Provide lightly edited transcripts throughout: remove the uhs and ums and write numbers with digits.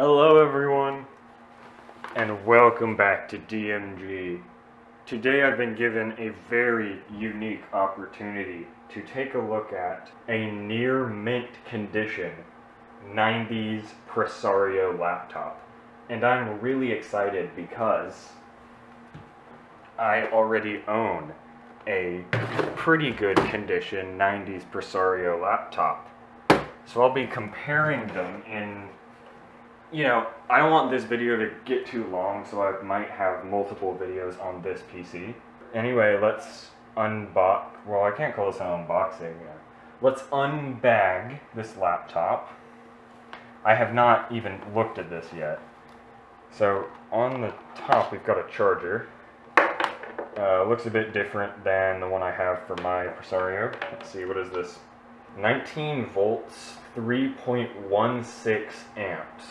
Hello everyone, and welcome back to DMG. Today I've been given a very unique opportunity to take a look at a near mint condition 90s Presario laptop. And I'm really excited because I already own a pretty good condition 90s Presario laptop. So I'll be comparing them in I don't want this video to get too long, so I might have multiple videos on this PC. Anyway, let's unbox, well, I can't call this an unboxing. Let's unbag this laptop. I have not even looked at this yet. So, on the top, we've got a charger. Looks a bit different than the one I have for my Presario. Let's see, what is this? 19 volts, 3.16 amps.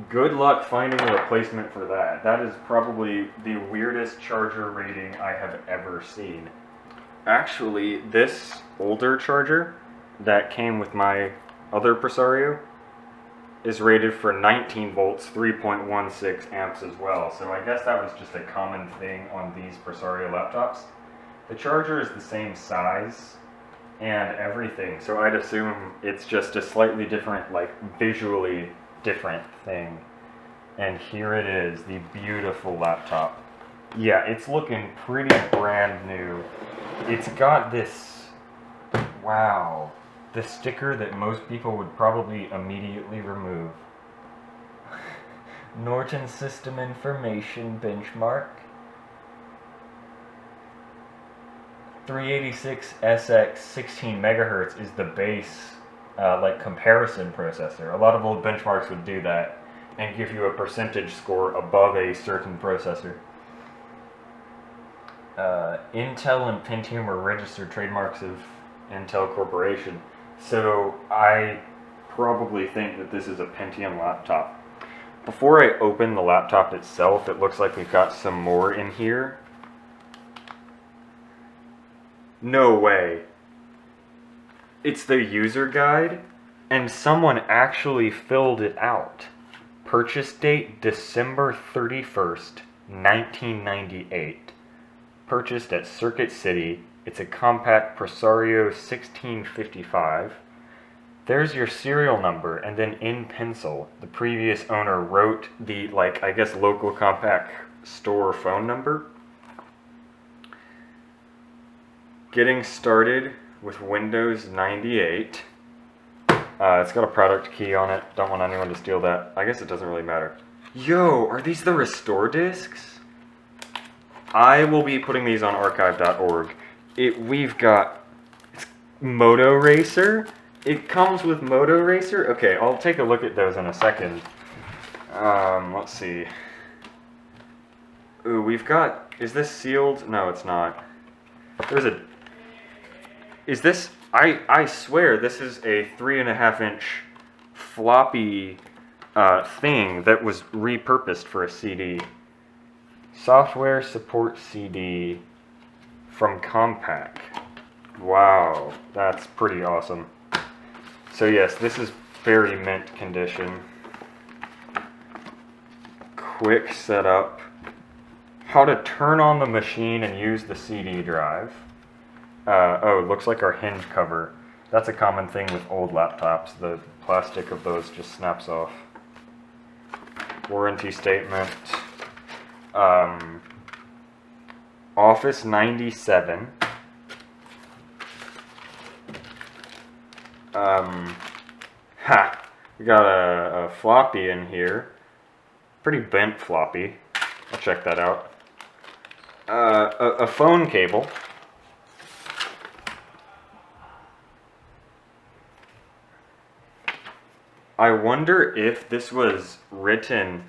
Good luck finding a replacement for that. That is probably the weirdest charger rating I have ever seen. Actually, this older charger that came with my other Presario is rated for 19 volts, 3.16 amps as well. So I guess that was just a common thing on these Presario laptops. The charger is the same size and everything, so I'd assume it's just a slightly different, visually different thing. And here it is, the beautiful laptop. Yeah, it's looking pretty brand new. It's got this, wow, the sticker that most people would probably immediately remove. Norton System Information Benchmark. 386SX 16 megahertz is the base comparison processor. A lot of old benchmarks would do that and give you a percentage score above a certain processor. Intel and Pentium are registered trademarks of Intel Corporation, so I probably think that this is a Pentium laptop. Before I open the laptop itself, it looks like we've got some more in here. No way. It's the user guide, and someone actually filled it out. Purchase date December 31st, 1998. Purchased at Circuit City. It's a compact Presario 1655. There's your serial number, and then in pencil, the previous owner wrote the, local compact store phone number. Getting started with Windows 98. It's got a product key on it. Don't want anyone to steal that. I guess it doesn't really matter. Yo, are these the restore discs? I will be putting these on archive.org. We've got Moto Racer. It comes with Moto Racer. Okay, I'll take a look at those in a second. Let's see. Ooh, we've got, is this sealed? No, it's not. Is this, I swear this is a 3.5-inch floppy thing that was repurposed for a CD. Software support CD from Compaq. Wow, that's pretty awesome. So yes, this is very mint condition. Quick setup. How to turn on the machine and use the CD drive. Oh, it looks like our hinge cover. That's a common thing with old laptops. The plastic of those just snaps off. Warranty statement. Office 97. We got a floppy in here. Pretty bent floppy. I'll check that out. A phone cable. I wonder if this was written,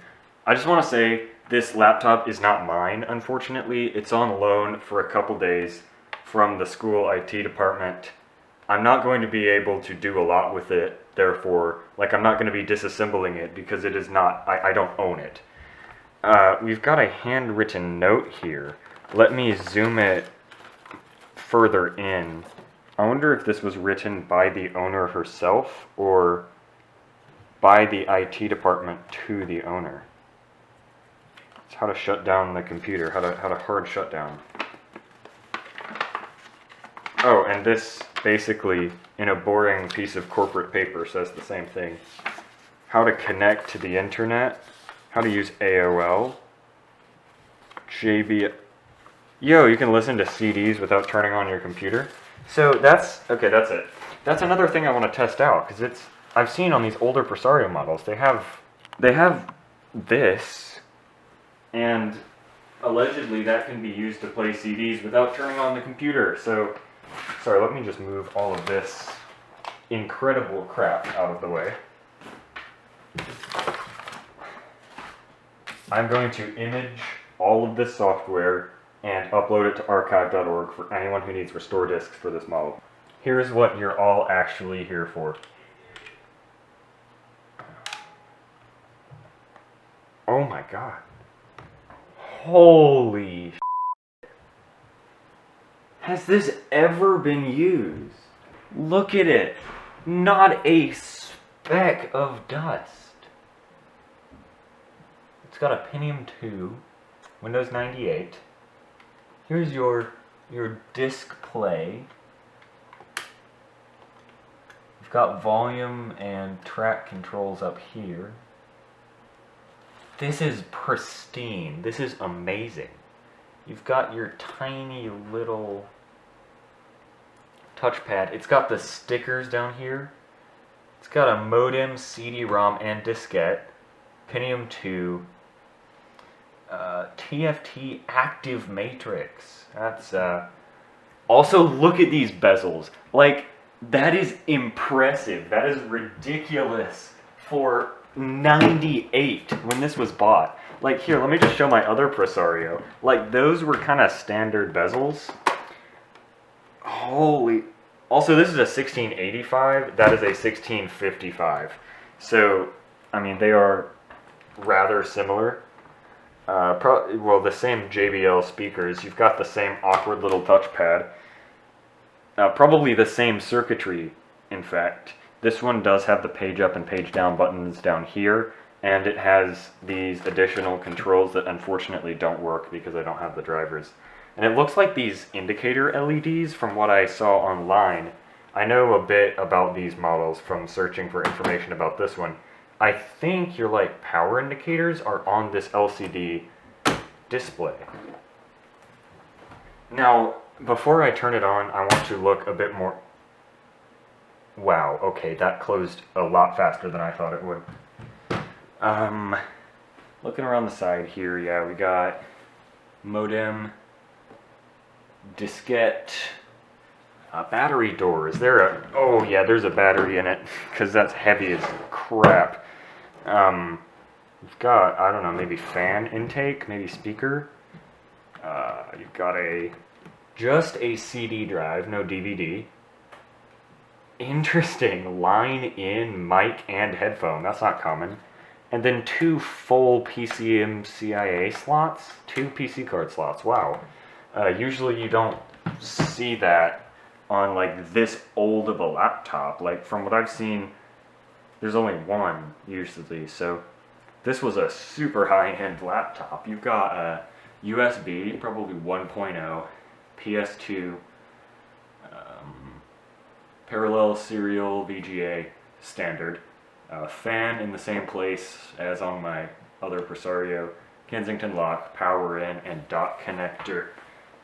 I just want to say this laptop is not mine, unfortunately. It's on loan for a couple days from the school IT department. I'm not going to be able to do a lot with it, therefore, I'm not going to be disassembling it because it is not, I don't own it. We've got a handwritten note here. Let me zoom it further in. I wonder if this was written by the owner herself, or by the IT department to the owner. It's how to shut down the computer, how to hard shut down. Oh, and this basically, in a boring piece of corporate paper, says the same thing. How to connect to the internet, how to use AOL, JB. Yo, you can listen to CDs without turning on your computer. So that's it. That's another thing I want to test out, because I've seen on these older Presario models, they have this, and allegedly that can be used to play CDs without turning on the computer. So, sorry, let me just move all of this incredible crap out of the way. I'm going to image all of this software and upload it to archive.org for anyone who needs restore disks for this model. Here's what you're all actually here for. Oh my god. Holy shit. Has this ever been used? Look at it. Not a speck of dust. It's got a Pentium 2, Windows 98. Here's your disk play. You've got volume and track controls up here. This is pristine. This is amazing. You've got your tiny little touchpad. It's got the stickers down here. It's got a modem, CD-ROM, and diskette. Pentium 2. TFT active matrix. That's also, look at these bezels. Like, that is impressive. That is ridiculous for 98 when this was bought. Like, here, let me just show my other Presario. Like, those were kind of standard bezels. Holy. Also, this is a 1685. That is a 1655. So, I mean, they are rather similar. Well, the same JBL speakers. You've got the same awkward little touchpad. Probably the same circuitry, in fact. This one does have the page up and page down buttons down here, and it has these additional controls that unfortunately don't work because I don't have the drivers. And it looks like these indicator LEDs from what I saw online. I know a bit about these models from searching for information about this one. I think your like power indicators are on this LCD display. Now, before I turn it on, I want to look a bit more. Wow, okay, that closed a lot faster than I thought it would. Looking around the side here, yeah, we got modem, diskette, battery door. Is there a... Oh yeah, there's a battery in it, because that's heavy as crap. You've got, I don't know, maybe fan intake, maybe speaker. You've got just a CD drive, no DVD. Interesting, line in mic and headphone, that's not common. And then 2 full PCMCIA slots, 2 PC card slots, wow. Usually you don't see that on like this old of a laptop. Like from what I've seen, there's only one usually, so this was a super high-end laptop. You've got a USB, probably 1.0, PS2, parallel serial VGA standard, fan in the same place as on my other Presario, Kensington lock, power in, and dock connector.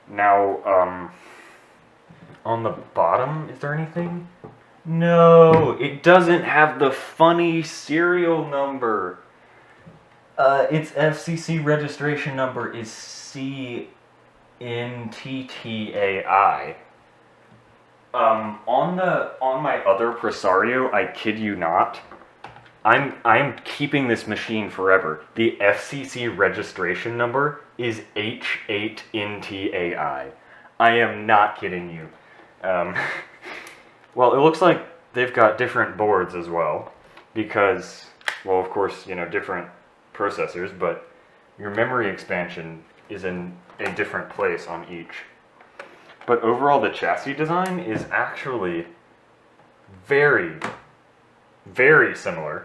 Now, on the bottom, is there anything? No, it doesn't have the funny serial number. Its FCC registration number is CNTTAI. On my other Presario, I kid you not, I'm keeping this machine forever. The FCC registration number is H8NTAI. I am not kidding you. Well, it looks like they've got different boards as well, because, well, of course, you know, different processors, but your memory expansion is in a different place on each. But overall, the chassis design is actually very, very similar.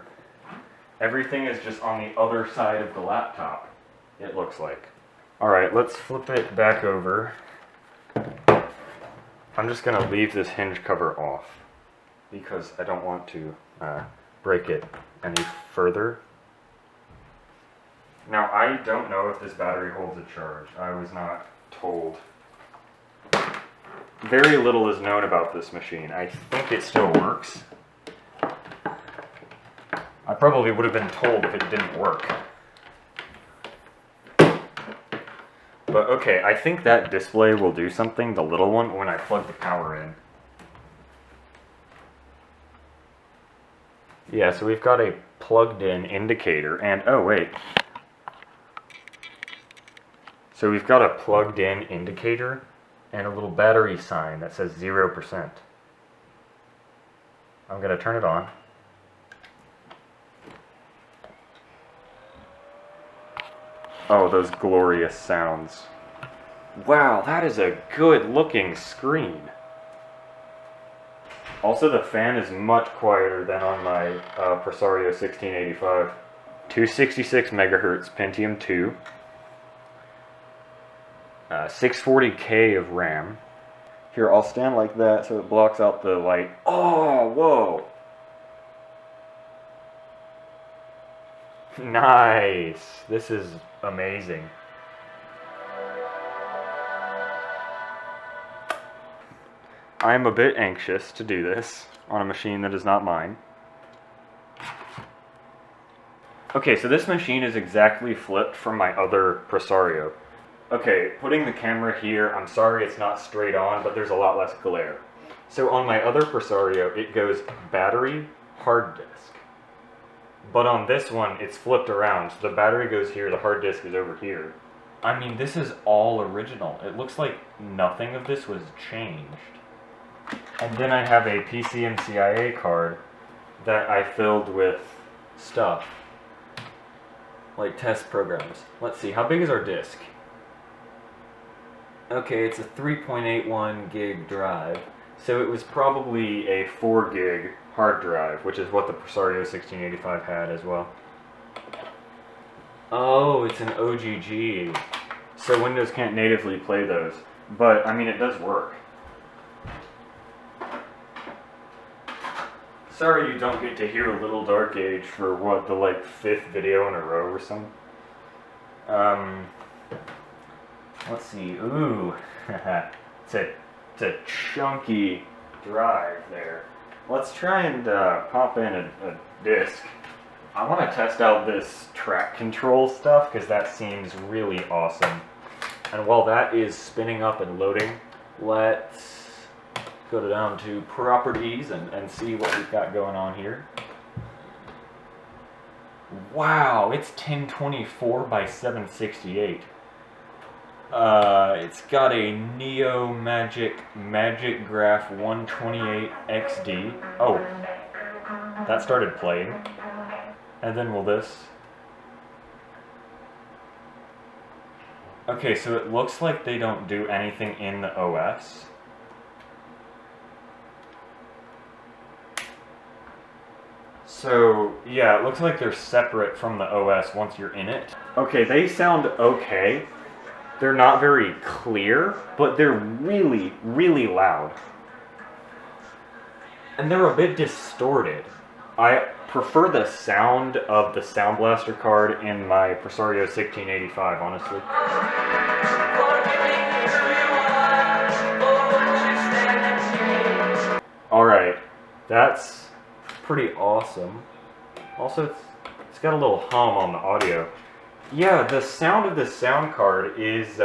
Everything is just on the other side of the laptop, it looks like. Alright, let's flip it back over. I'm just going to leave this hinge cover off because I don't want to break it any further. Now, I don't know if this battery holds a charge. I was not told. Very little is known about this machine. I think it still works. I probably would have been told if it didn't work. But okay, I think that display will do something, the little one, when I plug the power in. Yeah, so we've got a plugged-in indicator, and oh wait. So we've got a plugged-in indicator and a little battery sign that says 0%. I'm going to turn it on. Oh, those glorious sounds. Wow, that is a good looking screen. Also, the fan is much quieter than on my Presario 1685. 266 megahertz Pentium 2. 640K of RAM. Here, I'll stand like that so it blocks out the light. Oh, whoa! Nice! This is amazing. I'm a bit anxious to do this on a machine that is not mine. Okay, so this machine is exactly flipped from my other Presario. Okay, putting the camera here, I'm sorry it's not straight on, but there's a lot less glare. So on my other Presario, it goes battery, hard disk. But on this one, it's flipped around. So the battery goes here, the hard disk is over here. I mean, this is all original. It looks like nothing of this was changed. And then I have a PCMCIA card that I filled with stuff. Like test programs. Let's see, how big is our disk? Okay, it's a 3.81 gig drive. So it was probably a 4 gig hard drive, which is what the Presario 1685 had as well. Oh, it's an OGG. So Windows can't natively play those. But, I mean, it does work. Sorry you don't get to hear a Little Dark Age for, what, the, like, 5th video in a row or something? Let's see. Ooh. It's a chunky drive there. Let's try and pop in a disc. I want to test out this track control stuff because that seems really awesome. And while that is spinning up and loading, let's go down to properties and see what we've got going on here. Wow, it's 1024 by 768. It's got a Neo Magic Graph 128 XD. Oh, that started playing. And then will this? Okay, so it looks like they don't do anything in the OS. So, yeah, it looks like they're separate from the OS once you're in it. Okay, they sound okay. They're not very clear, but they're really, really loud. And they're a bit distorted. I prefer the sound of the Sound Blaster card in my Presario 1685, honestly. Alright, that's pretty awesome. Also, it's got a little hum on the audio. Yeah, the sound of the sound card is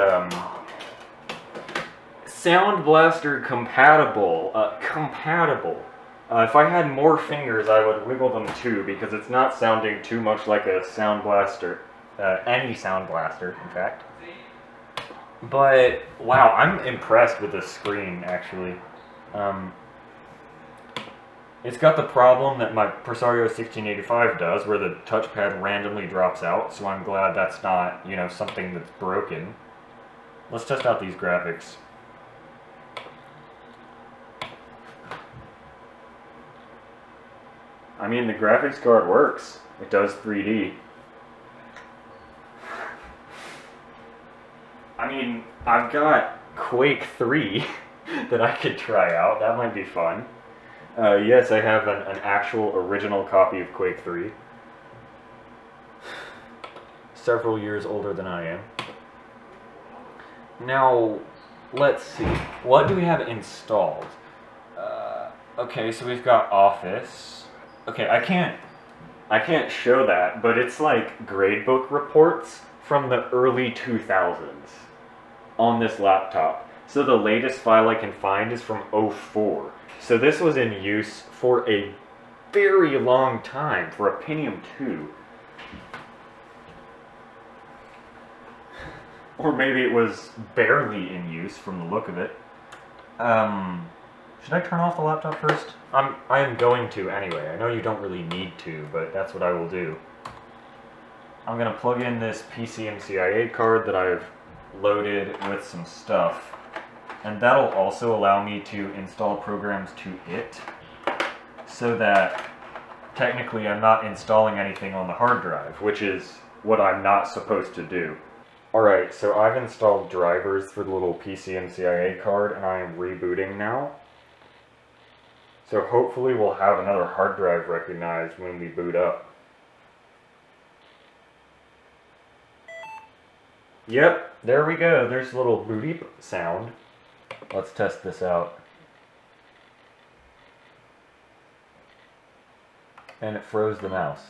Sound Blaster compatible. If I had more fingers, I would wiggle them too, because it's not sounding too much like a Sound Blaster. Any Sound Blaster, in fact. But, wow, I'm impressed with this screen, actually. It's got the problem that my Presario 1685 does, where the touchpad randomly drops out, so I'm glad that's not, you know, something that's broken. Let's test out these graphics. I mean, the graphics card works. It does 3D. I mean, I've got Quake 3 that I could try out. That might be fun. Yes, I have an actual original copy of Quake 3. Several years older than I am. Now, let's see. What do we have installed? Okay, so we've got Office. Okay, I can't show that, but it's like gradebook reports from the early 2000s on this laptop. So the latest file I can find is from '04. So this was in use for a very long time, for a Pentium 2. Or maybe it was barely in use from the look of it. Should I turn off the laptop first? I am going to anyway. I know you don't really need to, but that's what I will do. I'm going to plug in this PCMCIA card that I've loaded with some stuff. And that'll also allow me to install programs to it, so that technically I'm not installing anything on the hard drive, which is what I'm not supposed to do. Alright, so I've installed drivers for the little PCMCIA card, and I am rebooting now. So hopefully we'll have another hard drive recognized when we boot up. Yep, there we go. There's a little boot sound. Let's test this out. And it froze the mouse.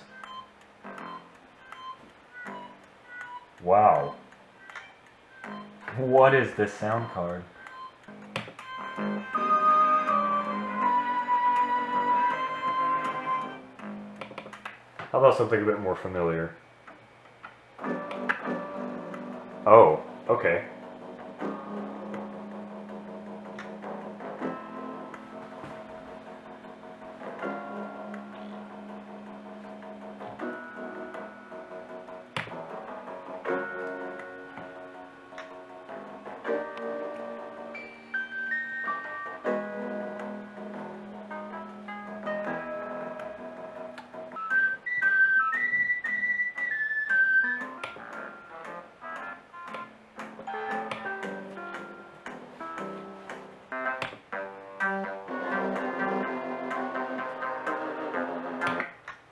Wow. What is this sound card? How about something a bit more familiar? Oh, okay.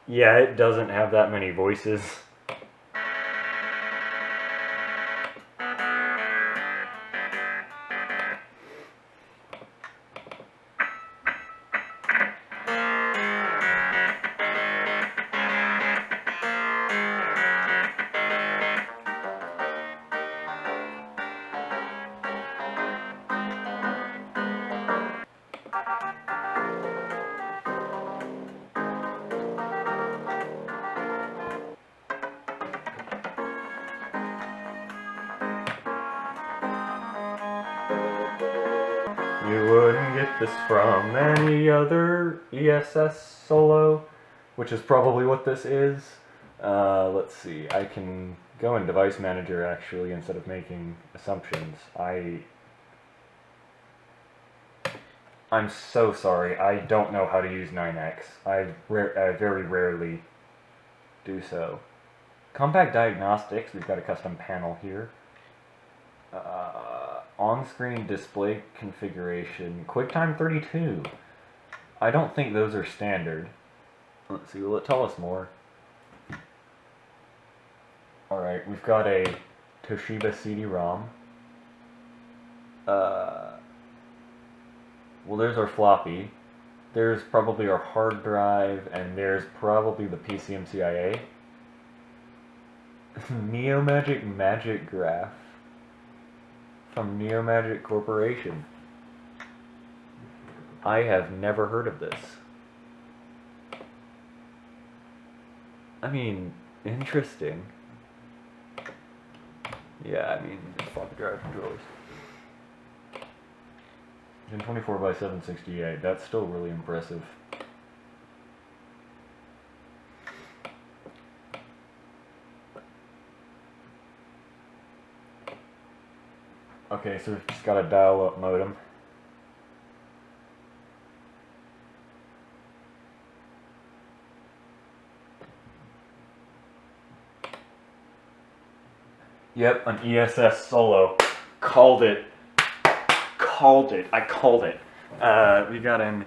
Yeah, it doesn't have that many voices. You wouldn't get this from any other ESS solo, which is probably what this is. Let's see, I can go in Device Manager actually instead of making assumptions. I'm so sorry, I don't know how to use 9X. I very rarely do so. Compact Diagnostics, we've got a custom panel here. On-screen display configuration, QuickTime 32. I don't think those are standard. Let's see, will it tell us more? Alright, we've got a Toshiba CD-ROM. Well, there's our floppy. There's probably our hard drive, and there's probably the PCMCIA. Neomagic Magic Graph from Neomagic Corporation. I have never heard of this. I mean, interesting. Yeah, I mean, floppy drive controllers. Gen 24 by 768, that's still really impressive. Okay, so we've just got a dial-up modem. Yep, an ESS Solo. Called it. I called it. We got an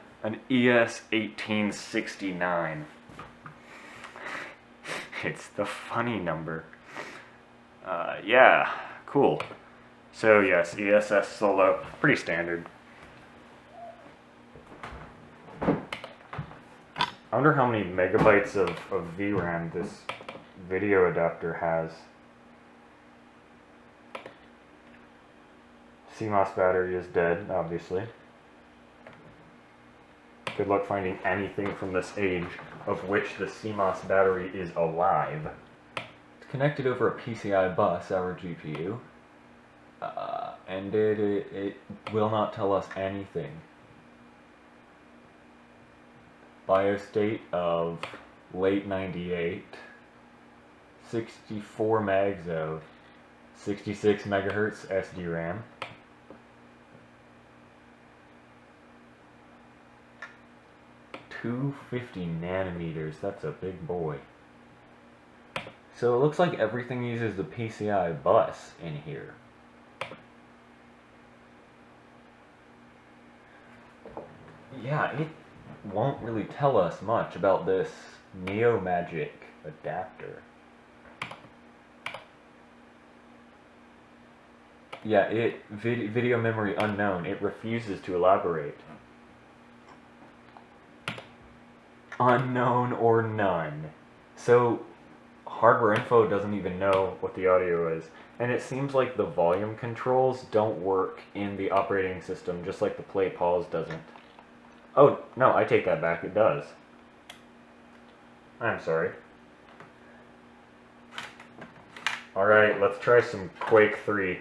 ES 1869. It's the funny number. Yeah, cool. So yes, ESS Solo, pretty standard. I wonder how many megabytes of VRAM this video adapter has. CMOS battery is dead, obviously. Good luck finding anything from this age of which the CMOS battery is alive. It's connected over a PCI bus, our GPU, and it will not tell us anything. BIOS date of late 98, 64 megs of 66 megahertz SDRAM. 250 nanometers, that's a big boy. So it looks like everything uses the PCI bus in here. Yeah, it won't really tell us much about this NeoMagic adapter. Yeah, video memory unknown, it refuses to elaborate. Unknown or none. So hardware info doesn't even know what the audio is. And it seems like the volume controls don't work in the operating system, just like the play pause doesn't. Oh, no, I take that back, it does. I'm sorry. Alright, let's try some Quake 3.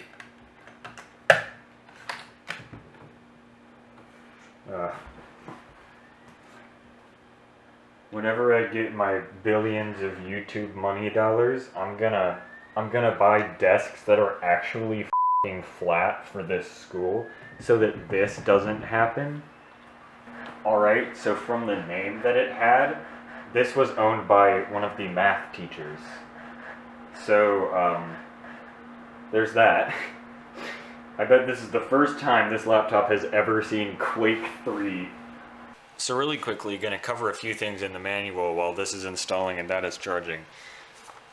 Whenever I get my billions of YouTube money dollars, I'm gonna buy desks that are actually f***ing flat for this school, so that this doesn't happen. Alright, so from the name that it had, this was owned by one of the math teachers. So, there's that. I bet this is the first time this laptop has ever seen Quake 3. So really quickly, going to cover a few things in the manual while this is installing and that is charging.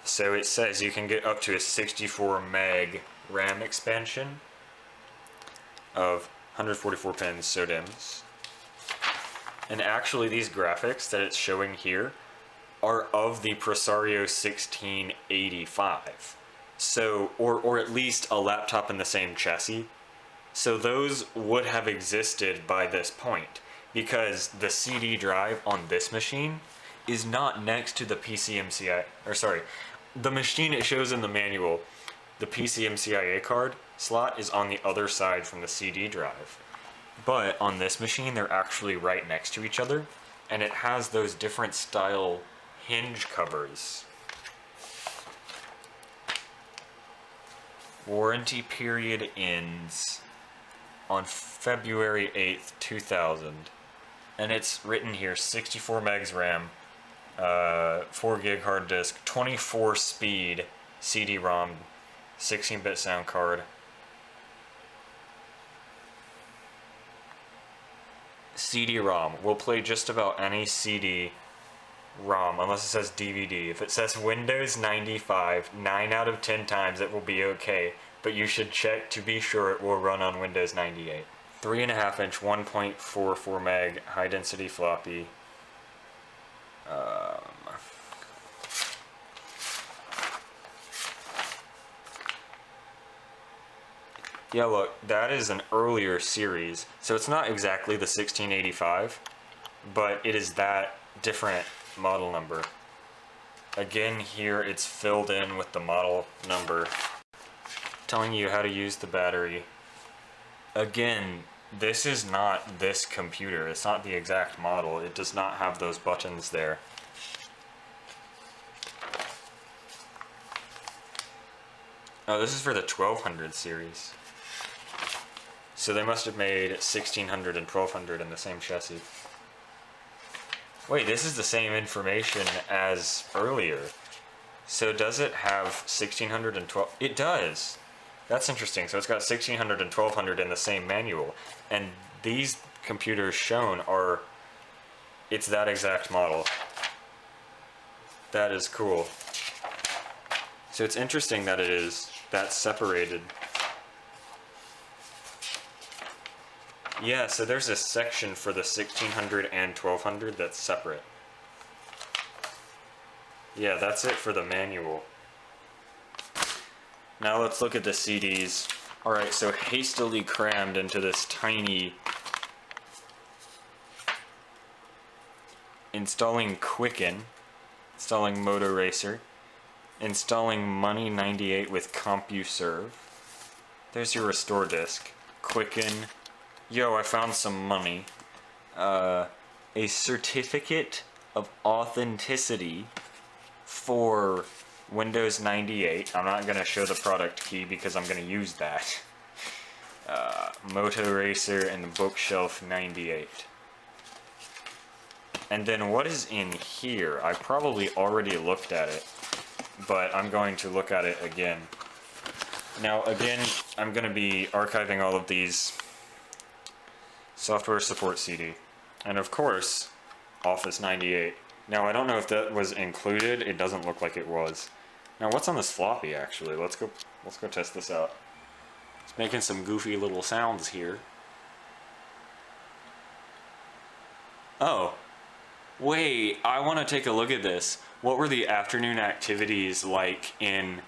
So it says you can get up to a 64 meg RAM expansion of 144 pins SODIMMs. And actually these graphics that it's showing here are of the Presario 1685. So, or at least a laptop in the same chassis. So those would have existed by this point, because the CD drive on this machine is not next to the PCMCIA, or sorry, the machine it shows in the manual, the PCMCIA card slot is on the other side from the CD drive. But on this machine, they're actually right next to each other, and it has those different style hinge covers. Warranty period ends on February 8th, 2000. And it's written here, 64 megs RAM, 4 gig hard disk, 24 speed CD-ROM, 16-bit sound card. CD-ROM will play just about any CD-ROM, unless it says DVD. If it says Windows 95, 9 out of 10 times it will be okay, but you should check to be sure it will run on Windows 98. 3.5 inch, 1.44 meg, high density floppy. Yeah, look, that is an earlier series, so it's not exactly the 1685, but it is that different model number. Again, here it's filled in with the model number, telling you how to use the battery. Again, this is not this computer. It's not the exact model. It does not have those buttons there. Oh, this is for the 1200 series. So they must have made 1600 and 1200 in the same chassis. Wait, this is the same information as earlier. So does it have 1600 and 12? It does. That's interesting. So it's got 1600 and 1200 in the same manual. And these computers shown are, it's that exact model. That is cool. So it's interesting that it is that separated. Yeah, so there's a section for the 1600 and 1200 that's separate. Yeah, that's it for the manual. Now let's look at the CDs. Alright, so hastily crammed into this tiny... Installing Quicken. Installing Moto Racer. Installing Money 98 with CompuServe. There's your restore disk. Quicken. Yo, I found some money. A certificate of authenticity for Windows 98. I'm not going to show the product key because I'm going to use that. Moto Racer and the Bookshelf 98. And then what is in here? I probably already looked at it, but I'm going to look at it again. Now again, I'm going to be archiving all of these. Software support CD. And of course, Office 98. Now I don't know if that was included. It doesn't look like it was. Now what's on this floppy actually? Let's go test this out. It's making some goofy little sounds here. Oh. Wait, I want to take a look at this. What were the afternoon activities like in...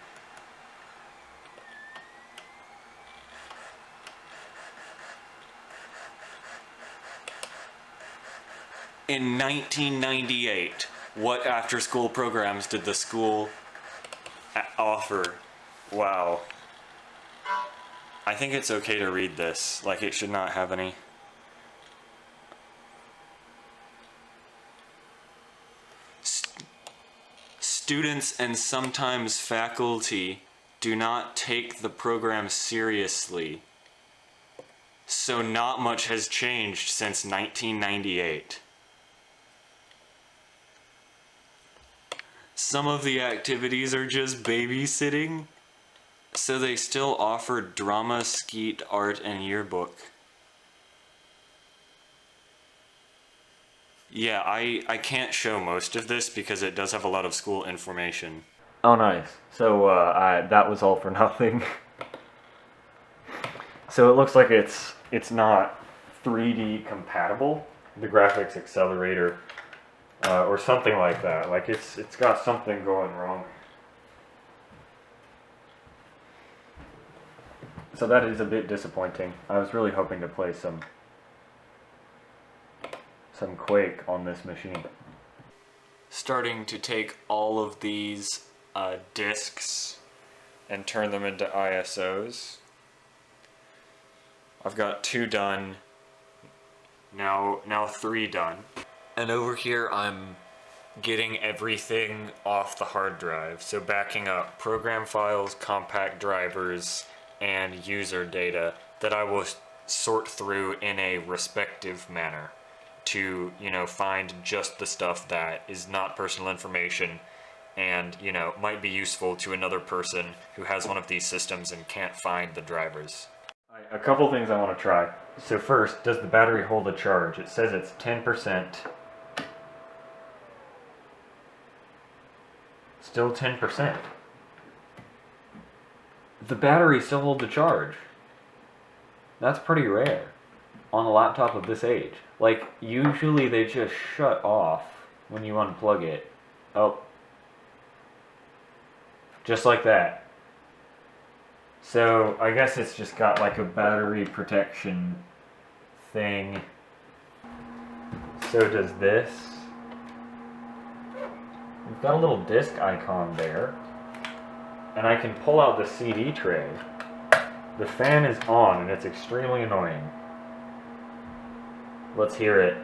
In 1998, what after-school programs did the school offer? Wow. I think it's okay to read this. Like, it should not have any. Students and sometimes faculty do not take the program seriously. So not much has changed since 1998. Some of the activities are just babysitting, so they still offer drama, skeet, art, and yearbook. Yeah, I can't show most of this because it does have a lot of school information. Oh, nice. So that was all for nothing. So it looks like it's not 3D compatible, the graphics accelerator. Or something like that. Like it's got something going wrong. So that is a bit disappointing. I was really hoping to play some Quake on this machine. Starting to take all of these disks and turn them into ISOs. I've got 2 done. Now 3 done. And over here I'm getting everything off the hard drive. So backing up program files, compact drivers, and user data that I will sort through in a respective manner to, you know, find just the stuff that is not personal information and, you know, might be useful to another person who has one of these systems and can't find the drivers. A couple things I want to try. So first, does the battery hold a charge? It says it's 10%. Still 10%. The battery still holds a charge. That's pretty rare on a laptop of this age. Like, usually they just shut off when you unplug it. Oh. Just like that. So, I guess it's just got like a battery protection thing. So does this. We've got a little disc icon there. And I can pull out the CD tray. The fan is on and it's extremely annoying. Let's hear it.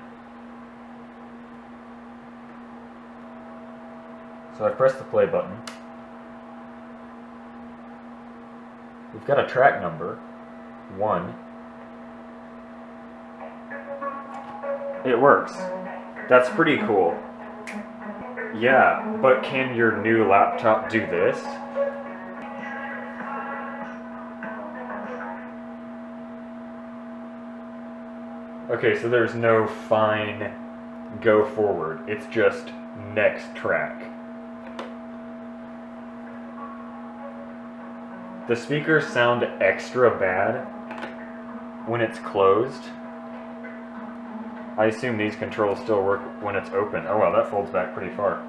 So I press the play button. We've got a track number, 1. It works. That's pretty cool. Yeah, but can your new laptop do this? Okay, so there's no fine go forward. It's just next track. The speakers sound extra bad when it's closed. I assume these controls still work when it's open. Oh wow, that folds back pretty far.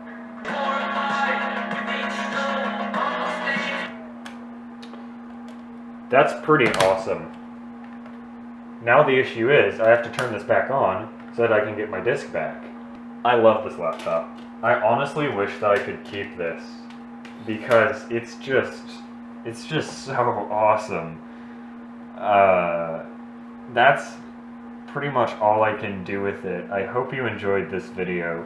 That's pretty awesome. Now the issue is, I have to turn this back on so that I can get my disc back. I love this laptop. I honestly wish that I could keep this because it's just so awesome. That's pretty much all I can do with it. I hope you enjoyed this video.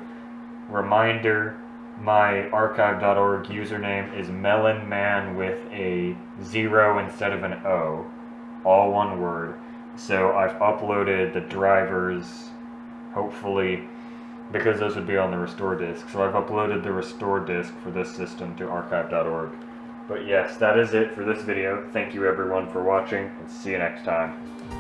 Reminder, my archive.org username is melonman with a 0 instead of an O, all one word. So I've uploaded the drivers, hopefully, because those would be on the restore disk. So I've uploaded the restore disk for this system to archive.org. But yes, that is it for this video. Thank you everyone for watching, and see you next time.